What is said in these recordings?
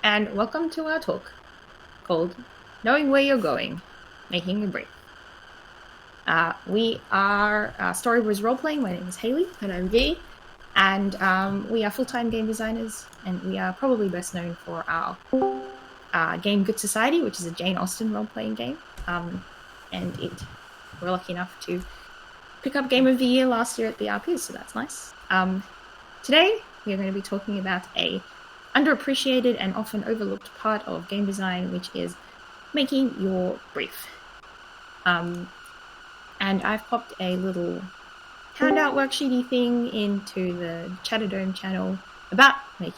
and welcome to our talk called Knowing Where You're Going, Making a Brief. We are Storybrewers role-playing. My name is Hayley. And I'm V. And we are full-time game designers, and we are probably best known for our game Good Society, which is a Jane Austen role-playing game. We're lucky enough to pick up Game of the Year last year at the RPs, so that's nice. Today, we are going to be talking about a underappreciated and often overlooked part of game design, which is making your brief. And I've popped a little handout worksheety thing into the Chatterdome channel about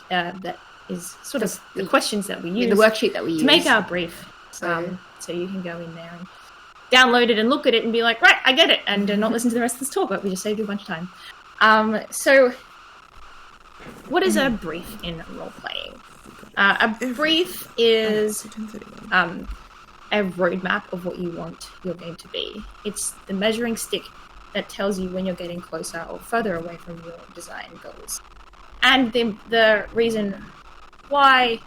that is sort of the questions that we use, the worksheet that we use to make our brief. So you can go in there and download it and look at it and be like, right, I get it, and not listen to the rest of this talk, but we just saved you a bunch of time. So what is a brief in role-playing? A brief is a roadmap of what you want your game to be. It's the measuring stick that tells you when you're getting closer or further away from your design goals. And the reason why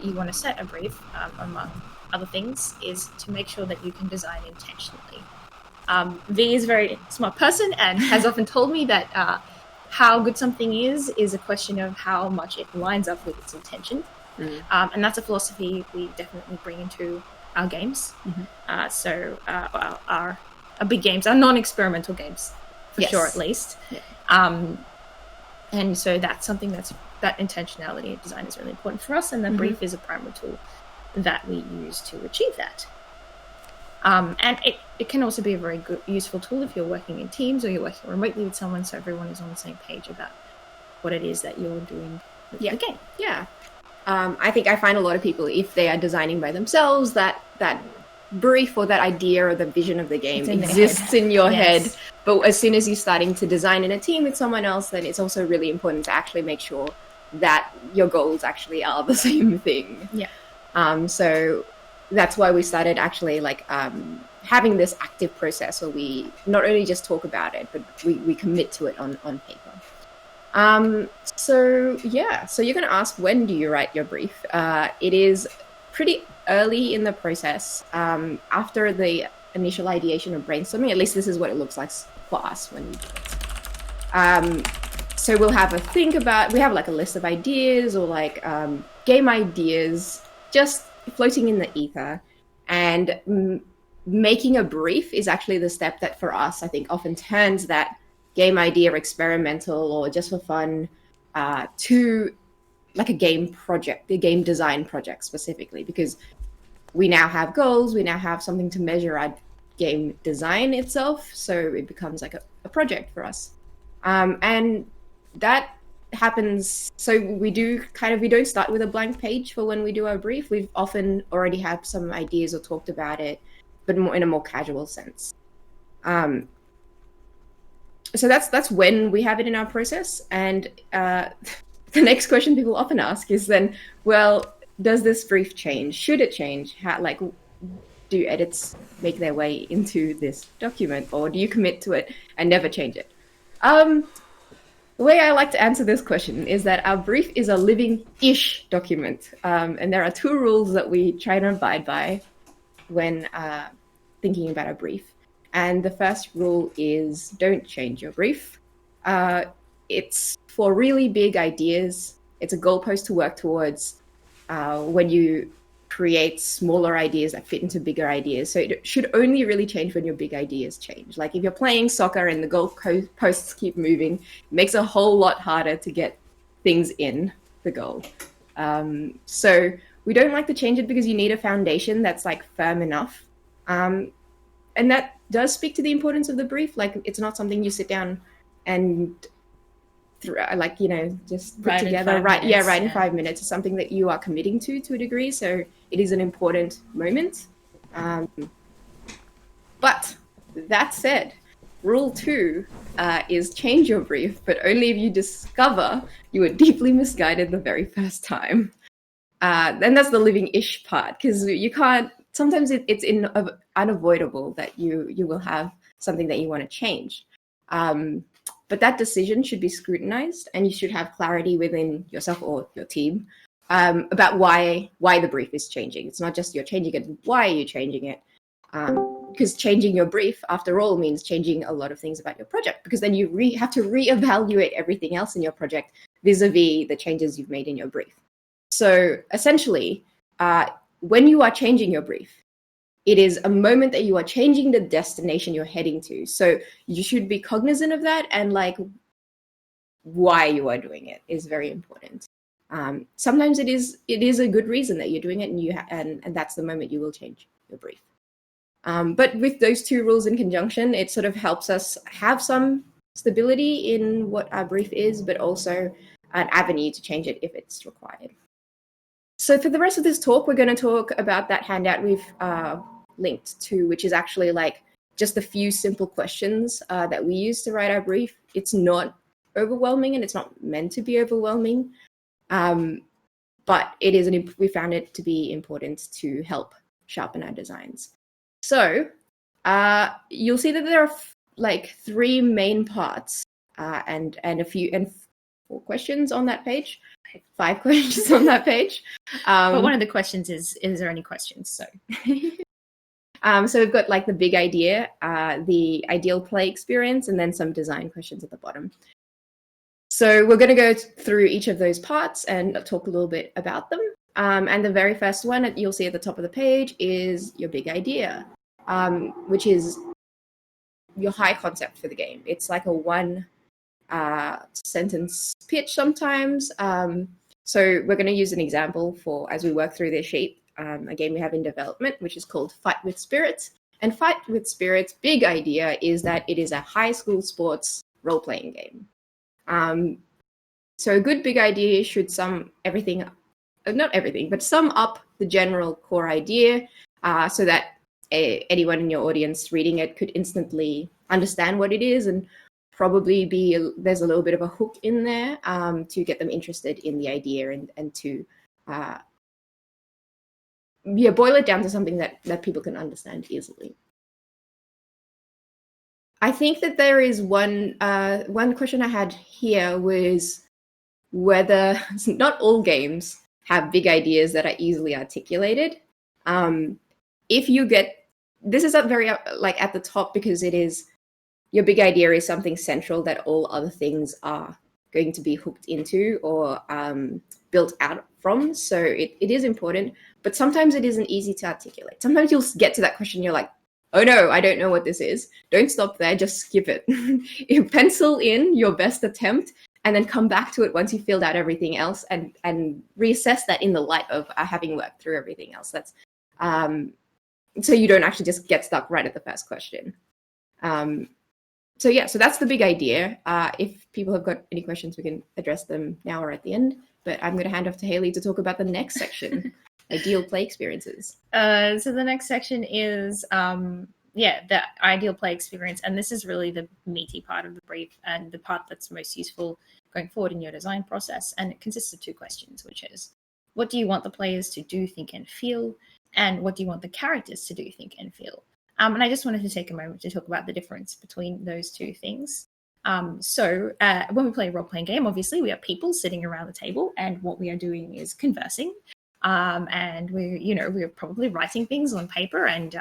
you want to set a brief, among other things, is to make sure that you can design intentionally. V is a very smart person and has often told me that how good something is a question of how much it lines up with its intention. And that's a philosophy we definitely bring into our games. Our big games, our non-experimental games, for sure, at least. Yeah. And so that's something that intentionality of design is really important for us, and the brief is a primary tool that we use to achieve that. And it can also be a very good, useful tool if you're working in teams or you're working remotely with someone, so everyone is on the same page about what it is that you're doing with the game. Yeah. I think I find a lot of people, if they are designing by themselves, that brief or that idea or the vision of the game exists in your head. But as soon as you're starting to design in a team with someone else, then it's also really important to actually make sure that your goals actually are the same thing. Yeah. So that's why we started actually having this active process where we not only just talk about it, but we commit to it on paper. So you're going to ask, when do you write your brief? It is pretty early in the process, after the initial ideation or brainstorming. At least this is what it looks like for us when we do it. So we'll have we have like a list of ideas or game ideas just floating in the ether, and making a brief is actually the step that for us, I think, often turns that game idea, experimental or just for fun, to like a game project, a game design project specifically, because we now have goals, we now have something to measure our game design itself, so it becomes like a project for us. And that happens, so we don't start with a blank page for when we do our brief. We've often already had some ideas or talked about it, but more in a more casual sense. So that's when we have it in our process. And the next question people often ask is then, well, does this brief change? Should it change? Do edits make their way into this document, or do you commit to it and never change it? The way I like to answer this question is that our brief is a living-ish document. And there are two rules that we try to abide by when thinking about a brief. And the first rule is don't change your brief. It's for really big ideas. It's a goalpost to work towards when you create smaller ideas that fit into bigger ideas. So it should only really change when your big ideas change. Like if you're playing soccer and the goalposts keep moving, it makes it a whole lot harder to get things in the goal. So we don't like to change it because you need a foundation that's firm enough. And that does speak to the importance of the brief. It's not something you sit down and just put together, in 5 minutes. It's something that you are committing to a degree. So it is an important moment. But that said, rule 2 is change your brief, but only if you discover you were deeply misguided the very first time. Then that's the living-ish part, because you can't. Sometimes it's unavoidable that you will have something that you want to change. But that decision should be scrutinized, and you should have clarity within yourself or your team about why the brief is changing. It's not just you're changing it, why are you changing it? Because changing your brief, after all, means changing a lot of things about your project, because then you have to reevaluate everything else in your project vis-a-vis the changes you've made in your brief. So essentially, when you are changing your brief, it is a moment that you are changing the destination you're heading to. So you should be cognizant of that, and like why you are doing it is very important. Sometimes it is a good reason that you're doing it, and and that's the moment you will change your brief. But with those two rules in conjunction, it sort of helps us have some stability in what our brief is, but also an avenue to change it if it's required. So for the rest of this talk, we're going to talk about that handout we've linked to, which is actually like just a few simple questions that we use to write our brief. It's not overwhelming, and it's not meant to be overwhelming, but it is we found it to be important to help sharpen our designs. So you'll see that there are like 3 main parts and 4 questions on that page. 5 questions on that page. But one of the questions is there any questions? So so we've got like the big idea, the ideal play experience, and then some design questions at the bottom. So we're going to go through each of those parts and talk a little bit about them. And the very first one you'll see at the top of the page is your big idea, which is your high concept for the game. It's like a 1 sentence pitch sometimes. So we're going to use an example for, as we work through this sheet, a game we have in development, which is called Fight with Spirits. And Fight with Spirits' big idea is that it is a high school sports role-playing game. So a good big idea should sum everything, not everything, but sum up the general core idea so that anyone in your audience reading it could instantly understand what it is, and probably there's a little bit of a hook in there to get them interested in the idea and to boil it down to something that people can understand easily. I think that there is one question I had here was whether not all games have big ideas that are easily articulated. If you get, this is up very like at the top, because it is, your big idea is something central that all other things are going to be hooked into or built out from. So it is important, but sometimes it isn't easy to articulate. Sometimes you'll get to that question, you're like, oh no, I don't know what this is. Don't stop there, just skip it. You pencil in your best attempt and then come back to it once you've filled out everything else and reassess that in the light of having worked through everything else. That's so you don't actually just get stuck right at the first question. So that's the big idea. If people have got any questions, we can address them now or at the end. But I'm going to hand off to Hayley to talk about the next section, ideal play experiences. So the next section is, the ideal play experience. And this is really the meaty part of the brief and the part that's most useful going forward in your design process. And it consists of 2 questions, which is, what do you want the players to do, think, and feel? And what do you want the characters to do, think, and feel? And I just wanted to take a moment to talk about the difference between those 2 things. So when we play a role-playing game, obviously we are people sitting around the table, and what we are doing is conversing. And we're probably writing things on paper and,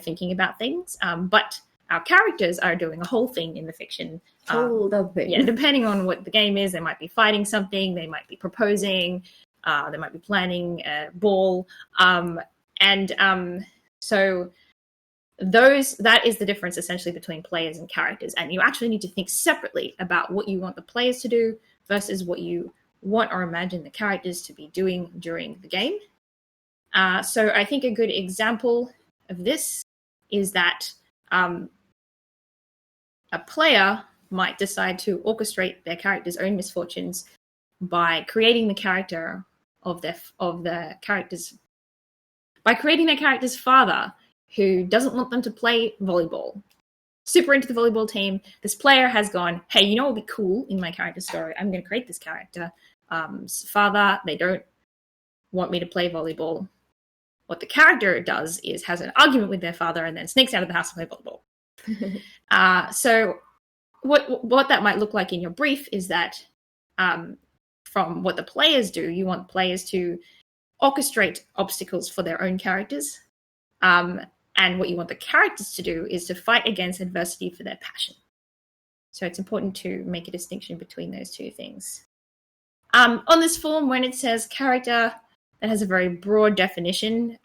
thinking about things. But our characters are doing a whole thing in the fiction. Depending on what the game is, they might be fighting something, they might be proposing, they might be planning a ball. So that is the difference essentially between players and characters. And you actually need to think separately about what you want the players to do versus what you want or imagine the characters to be doing during the game. So I think a good example of this is that a player might decide to orchestrate their character's own misfortunes by creating their character's father, who doesn't want them to play volleyball. Super into the volleyball team. This player has gone, hey, you know what would be cool in my character story? I'm going to create this character. Father, they don't want me to play volleyball. What the character does is has an argument with their father and then sneaks out of the house to play volleyball. So what that might look like in your brief is that from what the players do. You want players to orchestrate obstacles for their own characters. And what you want the characters to do is to fight against adversity for their passion. So it's important to make a distinction between those two things. On this form, when it says character, that has a very broad definition.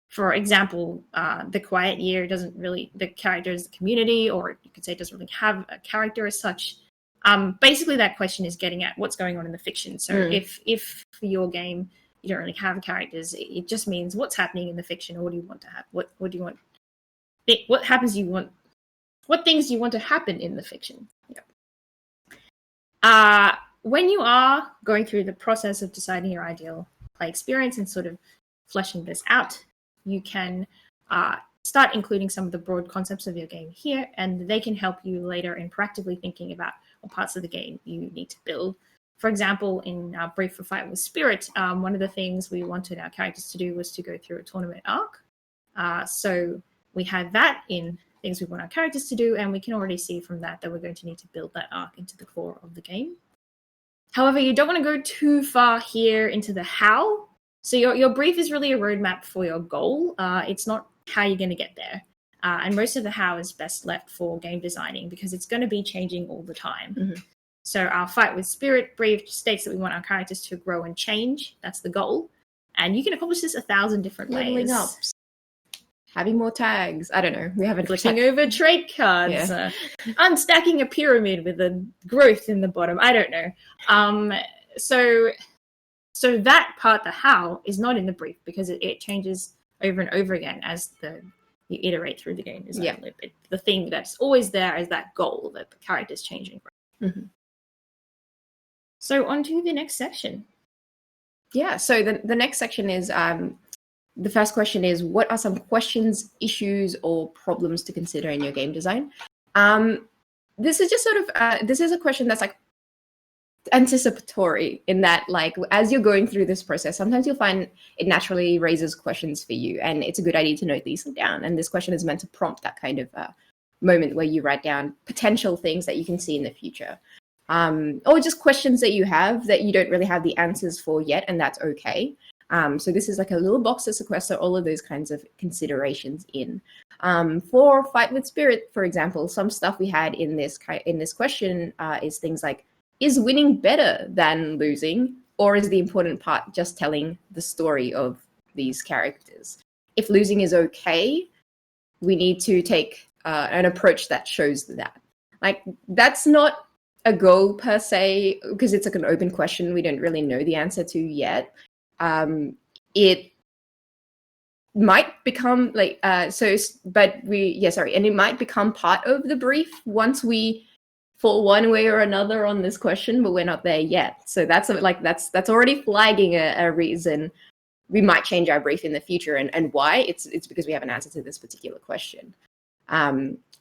For example, the Quiet Year the character is the community, or you could say it doesn't really have a character as such. Basically, that question is getting at what's going on in the fiction. So if for your game, you don't really have characters, it just means what's happening in the fiction, or what do you want to have? What do you want? What things do you want to happen in the fiction? Yeah. When you are going through the process of deciding your ideal play experience and sort of fleshing this out, you can start including some of the broad concepts of your game here, and they can help you later in proactively thinking about what parts of the game you need to build. For example, in our brief for Fight with Spirit, one of the things we wanted our characters to do was to go through a tournament arc. So we had that in things we want our characters to do, and we can already see from that we're going to need to build that arc into the core of the game. However, you don't want to go too far here into the how. So your brief is really a roadmap for your goal. It's not how you're going to get there. And most of the how is best left for game designing because it's going to be changing all the time. Mm-hmm. So our Fight with Spirit brief states that we want our characters to grow and change. That's the goal. And you can accomplish this 1,000 different ways. Leveling up. Having more tags. I don't know. We haven't flipping over trait cards. Yeah. Unstacking a pyramid with a growth in the bottom. I don't know. So that part, the how, is not in the brief because it changes over and over again as you iterate through the game design loop. The thing that's always there is that goal that the character's changing from. Mm-hmm. So on to the next section. Yeah, so the next section is, the first question is, what are some questions, issues, or problems to consider in your game design? This is just sort of, this is a question that's like anticipatory in that, like, as you're going through this process, sometimes you'll find it naturally raises questions for you, and it's a good idea to note these down. And this question is meant to prompt that kind of moment where you write down potential things that you can see in the future. Or just questions that you have that you don't really have the answers for yet, and that's okay. So this is like a little box to sequester all of those kinds of considerations in. For Fight with Spirit, for example, some stuff we had in this question is things like, is winning better than losing, or is the important part just telling the story of these characters? If losing is okay, we need to take an approach that shows that. Like, that's not a goal per se, because it's like an open question we don't really know the answer to yet. It might become like and it might become part of the brief once we fall one way or another on this question, but we're not there yet. So that's already flagging a reason we might change our brief in the future, and why it's because we have an answer to this particular question.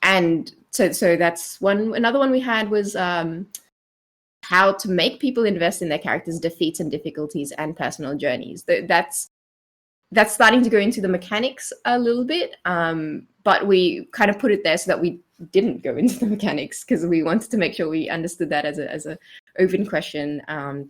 And so that's one. Another one we had was how to make people invest in their characters' defeats and difficulties and personal journeys. That's starting to go into the mechanics a little bit, but we kind of put it there so that we didn't go into the mechanics because we wanted to make sure we understood that as a open question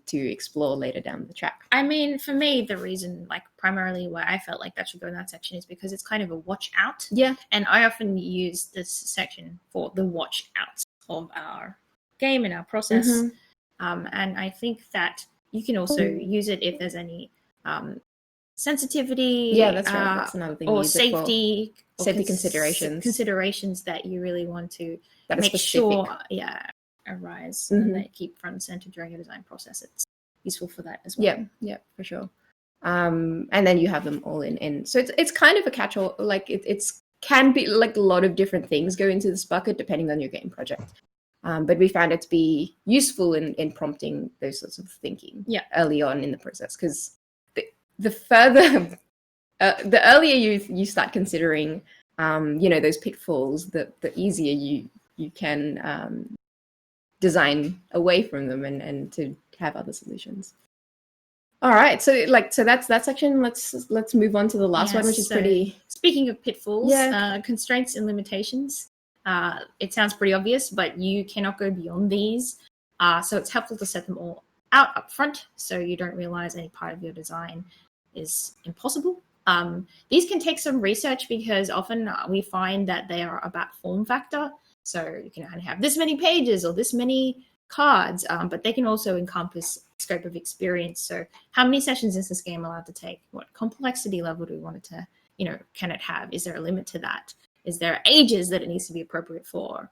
to explore later down the track. I mean, for me, the reason, like, primarily why I felt like that should go in that section is because it's kind of a watch out. Yeah. And I often use this section for the watch out of our game and our process. Mm-hmm. And I think that you can also use it if there's any sensitivity. Yeah, that's right. That's another thing. Or safety. Safety considerations that you really want to that make sure arise and that keep front and center during a design process. It's useful for that as well. Yeah, for sure. And then you have them all in. So it's kind of a catch-all. Like it's can be like a lot of different things go into this bucket depending on your game project. But we found it to be useful in prompting those sorts of thinking early on in the process, because the further the earlier you start considering those pitfalls, the easier you can design away from them and to have other solutions. All right, so that's that section. Let's move on to the last one, which is pretty. Speaking of pitfalls, constraints and limitations. It sounds pretty obvious, but you cannot go beyond these. So it's helpful to set them all out up front, so you don't realize any part of your design is impossible. These can take some research because often we find that they are about form factor. So you can only have this many pages or this many cards, but they can also encompass scope of experience. So how many sessions is this game allowed to take? What complexity level do we want it to, can it have? Is there a limit to that? Is there ages that it needs to be appropriate for?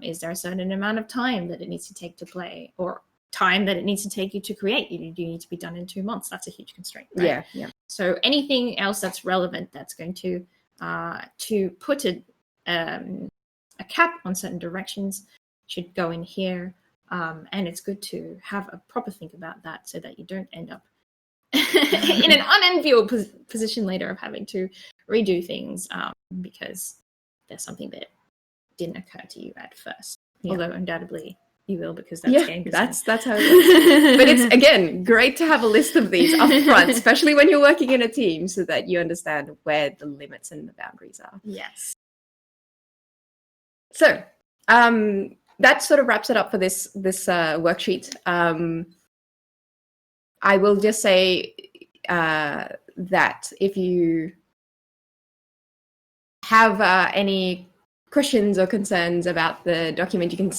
Is there a certain amount of time that it needs to take to play, or time that it needs to take you to create? You need to be done in 2 months. That's a huge constraint, right? Yeah. So anything else that's relevant that's going to put a cap on certain directions should go in here. And it's good to have a proper think about that so that you don't end up in an unenviable position later of having to redo things because there's something that didn't occur to you at first. Although undoubtedly you will, because that's game design. That's how it works. But it's, again, great to have a list of these up front, especially when you're working in a team, so that you understand where the limits and the boundaries are. Yes. So that sort of wraps it up for this worksheet. I will just say that if you have any questions or concerns about the document, you can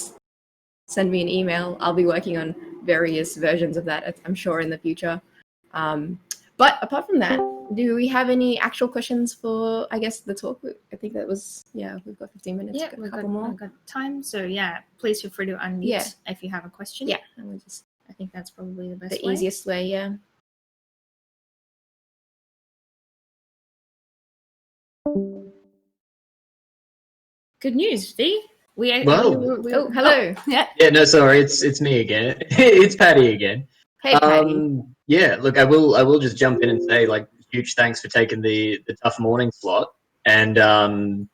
send me an email. I'll be working on various versions of that, I'm sure, in the future. But apart from that, do we have any actual questions for, I guess, the talk? I think that was, we've got 15 minutes. Yeah, we've got time. So, please feel free to unmute if you have a question. Yeah. And I think that's probably the best way. The easiest way, yeah. Good news, V. Oh, hello. Yeah, no, sorry, it's me again. It's Patty again. Hey, Patty. Yeah, look, I will just jump in and say, huge thanks for taking the tough morning slot, and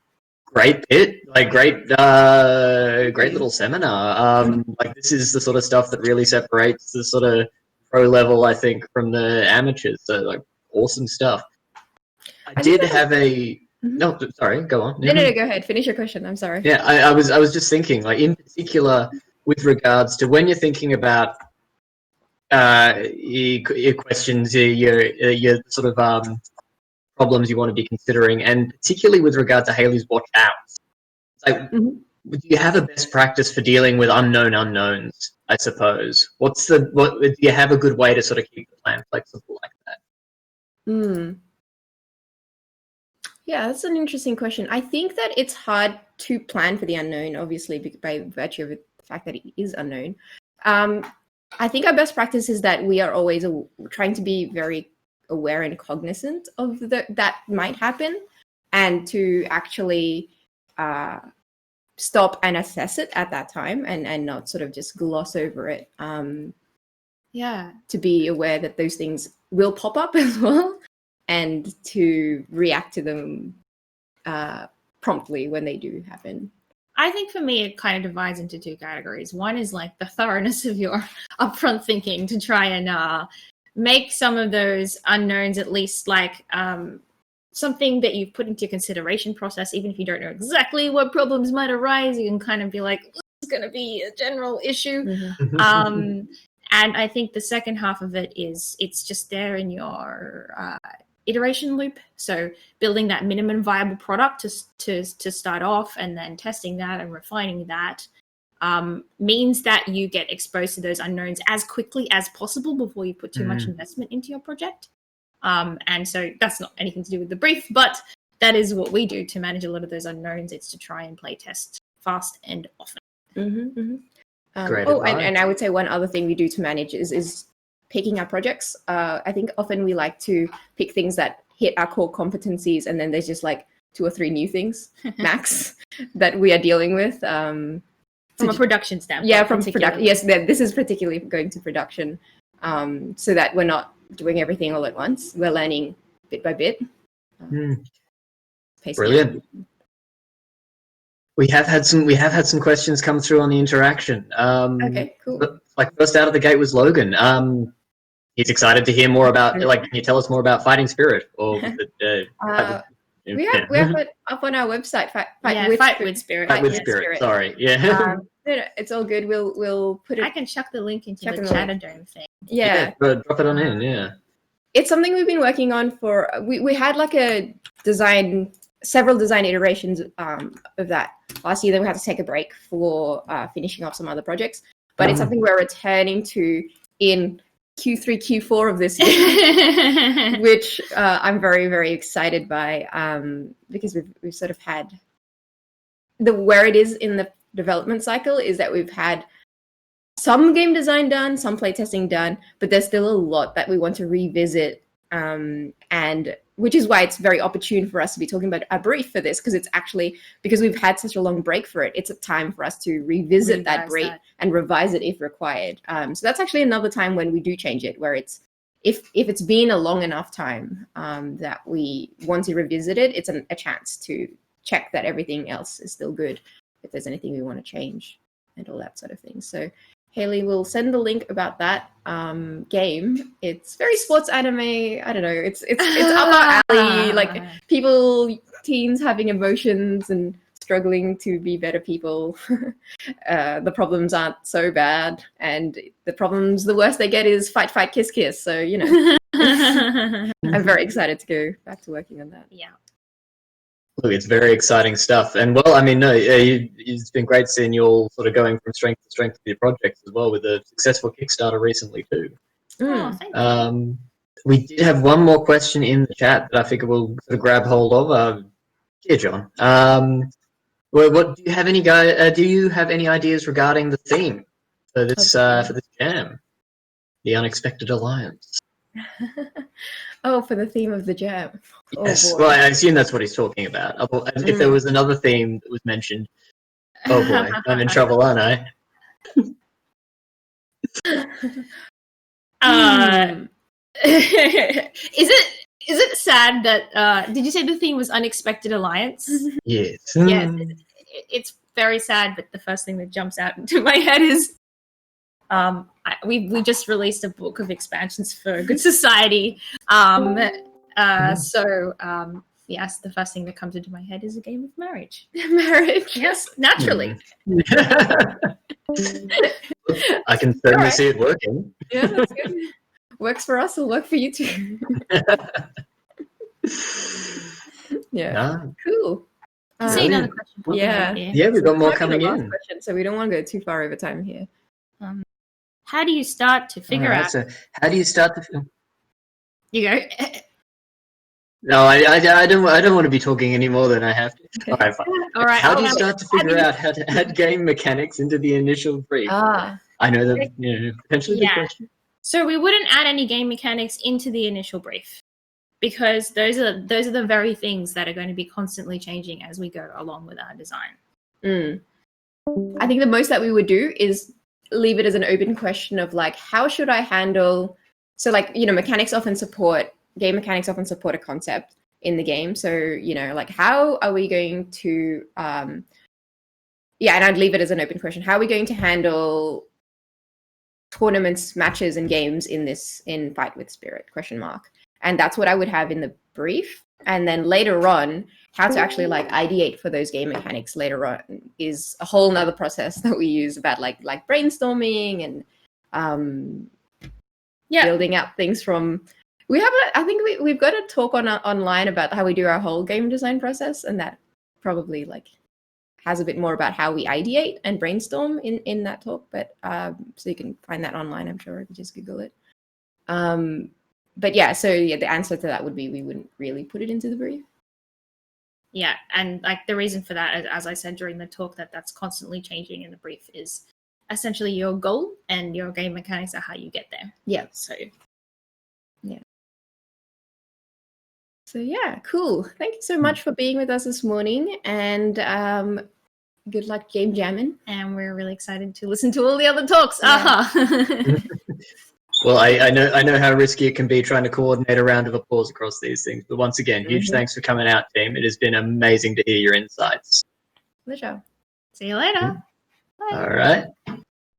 great bit, great little seminar. This is the sort of stuff that really separates the sort of pro level, I think, from the amateurs. So awesome stuff. I did have a. No, sorry, go on. No, go ahead. Finish your question. I'm sorry. Yeah, I was just thinking, in particular, with regards to when you're thinking about your questions, your sort of problems you want to be considering, and particularly with regard to Hayley's watch out. Do you have a best practice for dealing with unknown unknowns, I suppose? Do you have a good way to sort of keep the plan flexible like that? Yeah, that's an interesting question. I think that it's hard to plan for the unknown, obviously, by virtue of the fact that it is unknown. I think our best practice is that we are always trying to be very aware and cognizant of that might happen, and to actually stop and assess it at that time, and not sort of just gloss over it. To be aware that those things will pop up as well, and to react to them promptly when they do happen. I think for me, it kind of divides into two categories. One is the thoroughness of your upfront thinking to try and make some of those unknowns at least something that you've put into your consideration process. Even if you don't know exactly what problems might arise, you can kind of be like, this is going to be a general issue. And I think the second half of it is it's just there in your iteration loop. So building that minimum viable product to start off, and then testing that and refining that means that you get exposed to those unknowns as quickly as possible before you put too much investment into your project. And so that's not anything to do with the brief, but that is what we do to manage a lot of those unknowns. It's to try and play test fast and often. Great and I would say one other thing we do to manage is picking our projects. I think often we like to pick things that hit our core competencies, and then there's just 2 or 3 new things max that we are dealing with. From a production standpoint. Yeah, from production. Yes, this is particularly going to production, so that we're not doing everything all at once. We're learning bit by bit. Brilliant. We have had some questions come through on the interaction. Okay, cool. First out of the gate was Logan. He's excited to hear more about. Can you tell us more about Fighting Spirit? Or we have it up on our website. Fight with Spirit. Fight with Spirit. Sorry, yeah. No, it's all good. We'll put it. I can chuck the link into Chuck the in the link. Chatterdome thing. Yeah. Drop it on in. Yeah. It's something we've been working on for. We had like several design iterations of that last year. Then we had to take a break for finishing off some other projects. But it's something we're returning to in Q3, Q4 of this year, which I'm very, very excited by because we've sort of had where it is in the development cycle is that we've had some game design done, some playtesting done, but there's still a lot that we want to revisit, and which is why it's very opportune for us to be talking about a brief for this, because it's actually, because we've had such a long break for it, it's a time for us to revisit that brief and revise it if required. So that's actually another time when we do change it, where it's, if it's been a long enough time that we want to revisit it, it's a chance to check that everything else is still good, if there's anything we want to change and all that sort of thing. So Hayley will send the link about that game. It's very sports anime. I don't know. It's up our alley. Like teens having emotions and struggling to be better people. The problems aren't so bad, and the worst they get is fight, kiss, kiss. So I'm very excited to go back to working on that. Yeah. Look, it's very exciting stuff. And, well, I mean, it's been great seeing you all sort of going from strength to strength with your projects as well, with a successful Kickstarter recently too. Oh, thank you. We did have one more question in the chat that I think we'll sort of grab hold of. Here, John. What do you have any do you have any ideas regarding the theme for this jam? The Unexpected Alliance. Oh, for the theme of the jam. Yes, Oh, well, I assume that's what he's talking about. If there was another theme that was mentioned, oh boy, I'm in trouble, aren't I? Is it sad that did you say the theme was Unexpected Alliance? Yes. Yes, it's very sad, but the first thing that jumps out into my head is we just released a book of expansions for Good Society. Yes, the first thing that comes into my head is a game of marriage. Marriage. Yes, naturally. I can certainly see it working. Yeah, that's good. Works for us, will work for you too. Yeah. Cool. See another question. Yeah, we've got more coming in. Question, so we don't want to go too far over time here. How do you start to figure out? So how do you start to? You go. No, I don't want to be talking any more than I have to. All right, fine. All right. How do you start to figure out how to add game mechanics into the initial brief? I know that potentially the question. So we wouldn't add any game mechanics into the initial brief, because those are the very things that are going to be constantly changing as we go along with our design. I think the most that we would do is leave it as an open question of like, how should I handle? So like, game mechanics often support a concept in the game. So, like, how are we going to, and I'd leave it as an open question. How are we going to handle tournaments, matches, and games in Fight with Spirit ? And that's what I would have in the brief. And then later on, how to actually like ideate for those game mechanics later on is a whole nother process that we use about like brainstorming and building up things from. I think we've got a talk online about how we do our whole game design process, and that probably like has a bit more about how we ideate and brainstorm in that talk. But so you can find that online, I'm sure, if you just Google it. But the answer to that would be we wouldn't really put it into the brief. Yeah, and like the reason for that, as I said during the talk, that's constantly changing in the brief is essentially your goal, and your game mechanics are how you get there. Yeah. So. So yeah, cool. Thank you so much for being with us this morning, and good luck game jamming. And we're really excited to listen to all the other talks. Yeah. Well, I know how risky it can be trying to coordinate a round of applause across these things. But once again, huge thanks for coming out, team. It has been amazing to hear your insights. Pleasure. See you later. Bye. All right.